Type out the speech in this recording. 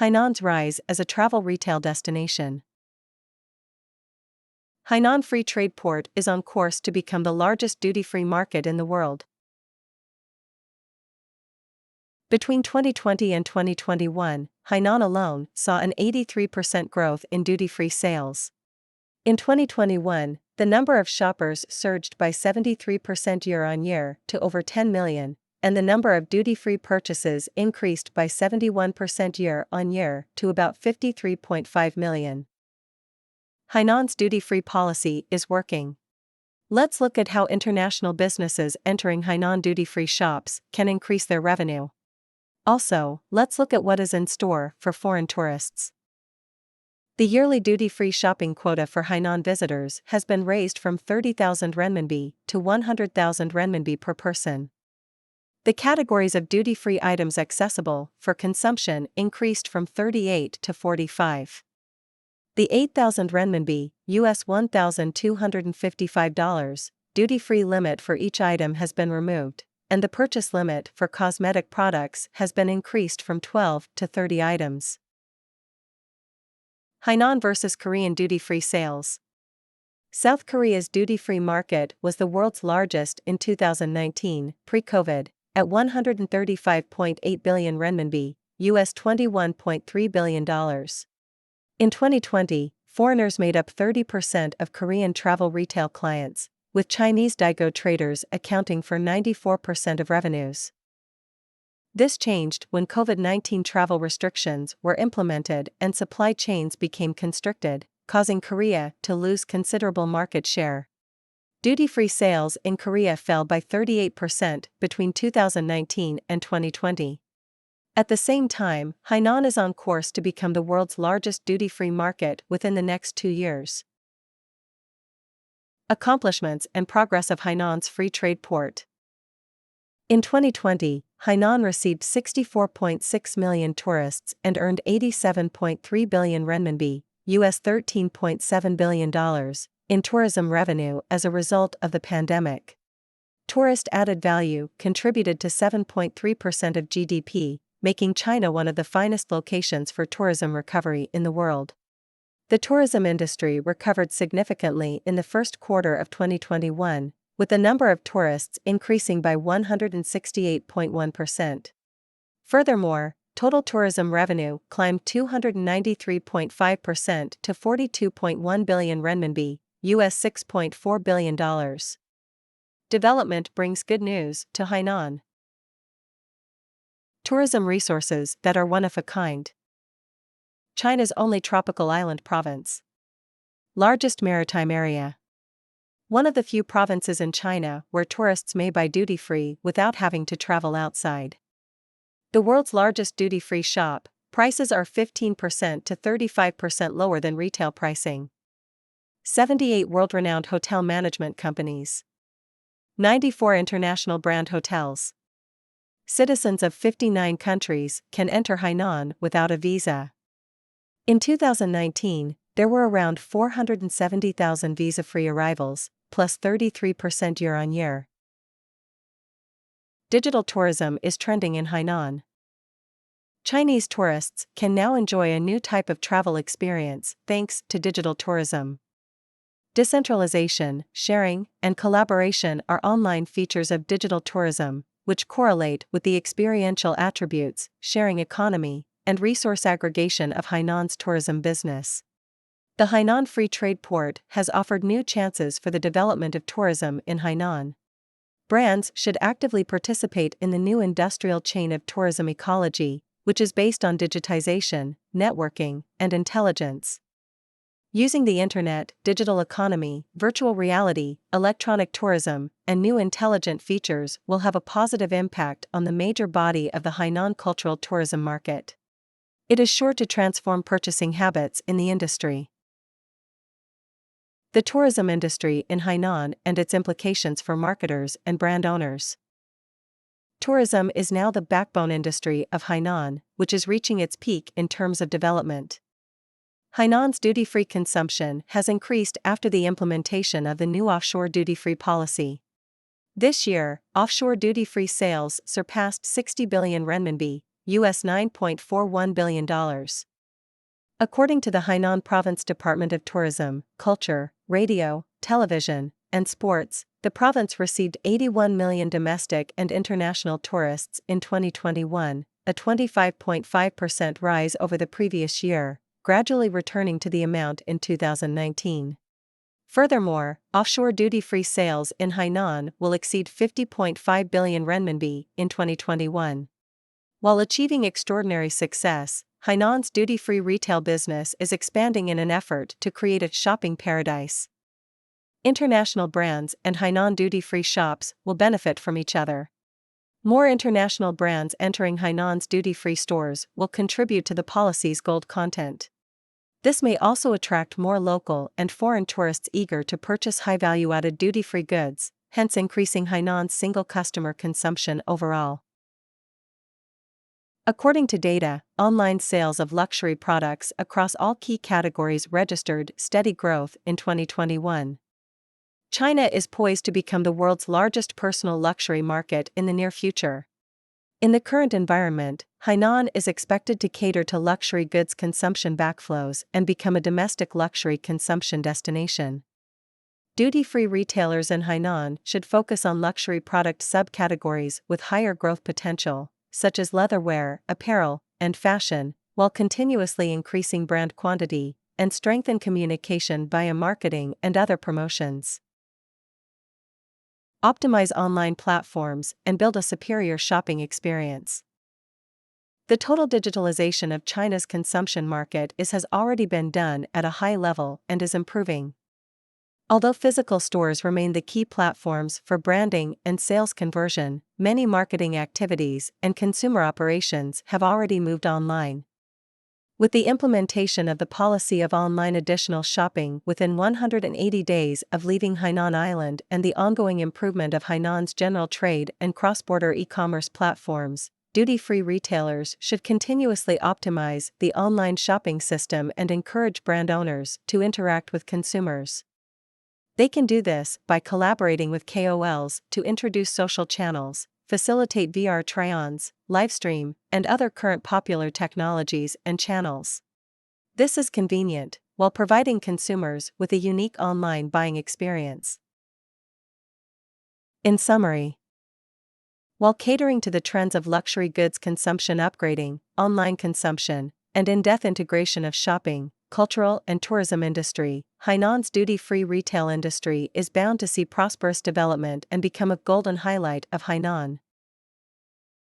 Hainan's rise as a travel retail destination. Hainan Free Trade Port is on course to become the largest duty-free market in the world. Between 2020 and 2021, Hainan alone saw an 83% growth in duty-free sales. In 2021, the number of shoppers surged by 73% year-on-year to over 10 million, and the number of duty-free purchases increased by 71% year-on-year to about 53.5 million. Hainan's duty-free policy is working. Let's look at how international businesses entering Hainan duty-free shops can increase their revenue. Also, let's look at what is in store for foreign tourists. The yearly duty-free shopping quota for Hainan visitors has been raised from 30,000 renminbi to 100,000 renminbi per person. The categories of duty-free items accessible for consumption increased from 38 to 45. The 8,000 renminbi, US $1,255, duty-free limit for each item has been removed, and the purchase limit for cosmetic products has been increased from 12 to 30 items. Hainan versus Korean duty-free sales. South Korea's duty-free market was the world's largest in 2019, pre-COVID, at 135.8 billion renminbi, US $21.3 billion. In 2020, foreigners made up 30% of Korean travel retail clients, with Chinese daigou traders accounting for 94% of revenues. This changed when COVID-19 travel restrictions were implemented and supply chains became constricted, causing Korea to lose considerable market share. Duty-free sales in Korea fell by 38% between 2019 and 2020. At the same time, Hainan is on course to become the world's largest duty-free market within the next 2 years. Accomplishments and progress of Hainan's free trade port. In 2020, Hainan received 64.6 million tourists and earned 87.3 billion renminbi, US $13.7 billion, in tourism revenue as a result of the pandemic. Tourist added value contributed to 7.3% of GDP, making China one of the finest locations for tourism recovery in the world. The tourism industry recovered significantly in the first quarter of 2021, with the number of tourists increasing by 168.1%. Furthermore, total tourism revenue climbed 293.5% to 42.1 billion renminbi, US $6.4 billion. Development brings good news to Hainan. Tourism resources that are one of a kind. China's only tropical island province. Largest maritime area. One of the few provinces in China where tourists may buy duty-free without having to travel outside. The world's largest duty-free shop, prices are 15% to 35% lower than retail pricing. 78 world-renowned hotel management companies. 94 international brand hotels. Citizens of 59 countries can enter Hainan without a visa. In 2019, there were around 470,000 visa-free arrivals, plus 33% year-on-year. Digital tourism is trending in Hainan. Chinese tourists can now enjoy a new type of travel experience thanks to digital tourism. Decentralization, sharing, and collaboration are online features of digital tourism, which correlate with the experiential attributes, sharing economy, and resource aggregation of Hainan's tourism business. The Hainan Free Trade Port has offered new chances for the development of tourism in Hainan. Brands should actively participate in the new industrial chain of tourism ecology, which is based on digitization, networking, and intelligence. Using the internet, digital economy, virtual reality, electronic tourism, and new intelligent features will have a positive impact on the major body of the Hainan cultural tourism market. It is sure to transform purchasing habits in the industry. The tourism industry in Hainan and its implications for marketers and brand owners. Tourism is now the backbone industry of Hainan, which is reaching its peak in terms of development. Hainan's duty-free consumption has increased after the implementation of the new offshore duty-free policy. This year, offshore duty-free sales surpassed 60 billion renminbi, $9.41 billion. According to the Hainan Province Department of Tourism, Culture, Radio, Television, and Sports, the province received 81 million domestic and international tourists in 2021, a 25.5% rise over the previous year, gradually returning to the amount in 2019. Furthermore, offshore duty-free sales in Hainan will exceed 50.5 billion renminbi in 2021. While achieving extraordinary success, Hainan's duty-free retail business is expanding in an effort to create a shopping paradise. International brands and Hainan duty-free shops will benefit from each other. More international brands entering Hainan's duty-free stores will contribute to the policy's gold content. This may also attract more local and foreign tourists eager to purchase high-value-added duty-free goods, hence increasing Hainan's single-customer consumption overall. According to data, online sales of luxury products across all key categories registered steady growth in 2021. China is poised to become the world's largest personal luxury market in the near future. In the current environment, Hainan is expected to cater to luxury goods consumption backflows and become a domestic luxury consumption destination. Duty-free retailers in Hainan should focus on luxury product subcategories with higher growth potential, such as leatherware, apparel, and fashion, while continuously increasing brand quantity and strengthen communication via marketing and other promotions. Optimize online platforms and build a superior shopping experience. The total digitalization of China's consumption market has already been done at a high level and is improving. Although physical stores remain the key platforms for branding and sales conversion, many marketing activities and consumer operations have already moved online. With the implementation of the policy of online additional shopping within 180 days of leaving Hainan Island and the ongoing improvement of Hainan's general trade and cross-border e-commerce platforms, duty-free retailers should continuously optimize the online shopping system and encourage brand owners to interact with consumers. They can do this by collaborating with KOLs to introduce social channels, facilitate VR try-ons, livestream, and other current popular technologies and channels. This is convenient, while providing consumers with a unique online buying experience. In summary, while catering to the trends of luxury goods consumption upgrading, online consumption, and in-depth integration of shopping, cultural and tourism industry, Hainan's duty-free retail industry is bound to see prosperous development and become a golden highlight of Hainan.